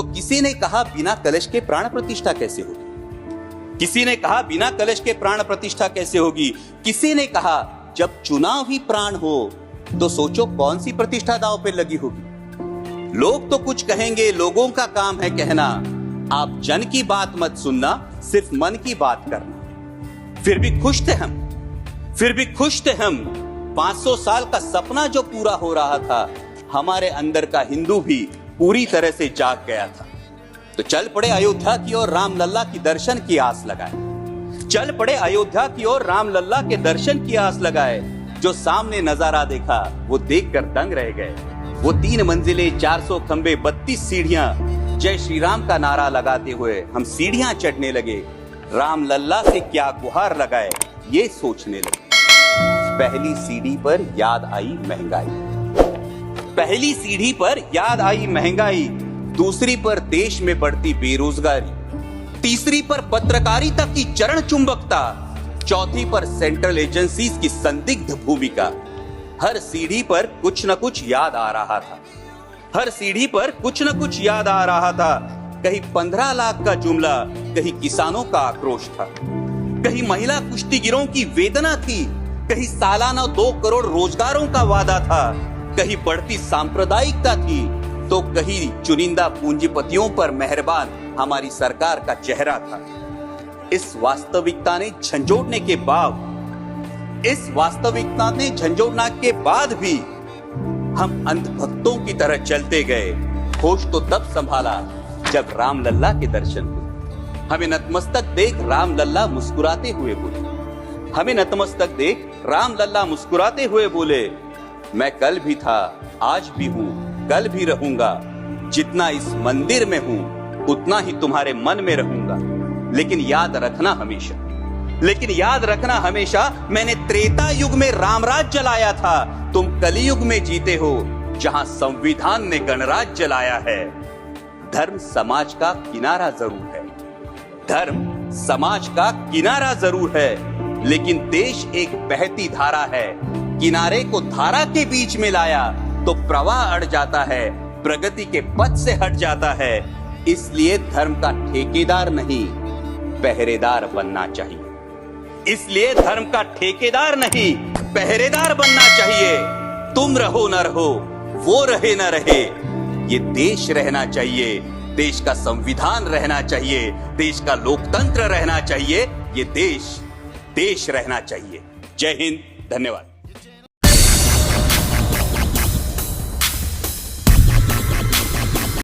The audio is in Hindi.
तो किसी ने कहा बिना कलश के प्राण प्रतिष्ठा कैसे होगी, किसी ने कहा बिना कलश के प्राण प्रतिष्ठा कैसे होगी, किसी ने कहा जब चुनाव ही प्राण हो तो सोचो कौन सी प्रतिष्ठा दांव पे लगी होगी। लोग तो कुछ कहेंगे, लोगों का काम है कहना, आप जन की बात मत सुनना, सिर्फ मन की बात करना। फिर भी खुश थे हम, फिर भी खुश थे हम। 500 साल का सपना जो पूरा हो रहा था, हमारे अंदर का हिंदू भी पूरी तरह से जाग गया था। तो चल पड़े अयोध्या की ओर, राम लल्ला की दर्शन की आस लगाए। चल पड़े अयोध्या की ओर, राम लल्ला के दर्शन की आस लगाए। जो सामने नजारा देखा वो देखकर दंग रह गए। वो 3 मंजिलें, 400 खंबे, 32 सीढ़ियां, जय श्री राम का नारा लगाते हुए हम सीढ़ियां चढ़ने लगे। राम लल्ला से क्या गुहार लगाए ये सोचने लगे। पहली सीढ़ी पर याद आई महंगाई, पहली सीढ़ी पर याद आई महंगाई, दूसरी पर देश में बढ़ती बेरोजगारी, तीसरी पर पत्रकारिता की चरण चुंबकता, चौथी पर सेंट्रल एजेंसीज की संदिग्ध भूमिका। हर सीढ़ी पर कुछ न कुछ याद आ रहा था, हर सीढ़ी पर कुछ न कुछ याद आ रहा था। कहीं 15 लाख का जुमला, कहीं किसानों का आक्रोश था, कहीं महिला कुश्तीगिरों की वेदना थी, कहीं सालाना 2 करोड़ रोजगारों का वादा था, कहीं बढ़ती सांप्रदायिकता थी, तो कहीं चुनिंदा पूंजीपतियों पर मेहरबान हमारी सरकार का चेहरा था। इस वास्तविकता ने झंझोड़ने के बाद, इस वास्तविकता ने झंझोड़ने के बाद भी हम अंधभक्तों की तरह चलते गए। होश तो तब संभाला जब राम लल्ला के दर्शन हुए। हमें नतमस्तक देख राम लल्ला मुस्कुराते हुए बोले, हमें नतमस्तक देख राम लल्ला मुस्कुराते हुए बोले, मैं कल भी था, आज भी हूँ, कल भी रहूंगा। जितना इस मंदिर में हूँ उतना ही तुम्हारे मन में रहूंगा। लेकिन याद रखना हमेशा, लेकिन याद रखना हमेशा, मैंने त्रेता युग में रामराज जलाया था, तुम कलयुग में जीते हो जहां संविधान ने गणराज जलाया है। धर्म समाज का किनारा जरूर है, धर्म समाज का किनारा जरूर है, लेकिन देश एक बहती धारा है। किनारे को धारा के बीच में लाया तो प्रवाह अड़ जाता है, प्रगति के पथ से हट जाता है। इसलिए धर्म का ठेकेदार नहीं, पहरेदार बनना चाहिए। इसलिए धर्म का ठेकेदार नहीं, पहरेदार बनना चाहिए। तुम रहो न रहो, वो रहे न रहे, ये देश रहना चाहिए, देश का संविधान रहना चाहिए, देश का लोकतंत्र रहना चाहिए, ये देश रहना चाहिए। जय हिंद, धन्यवाद।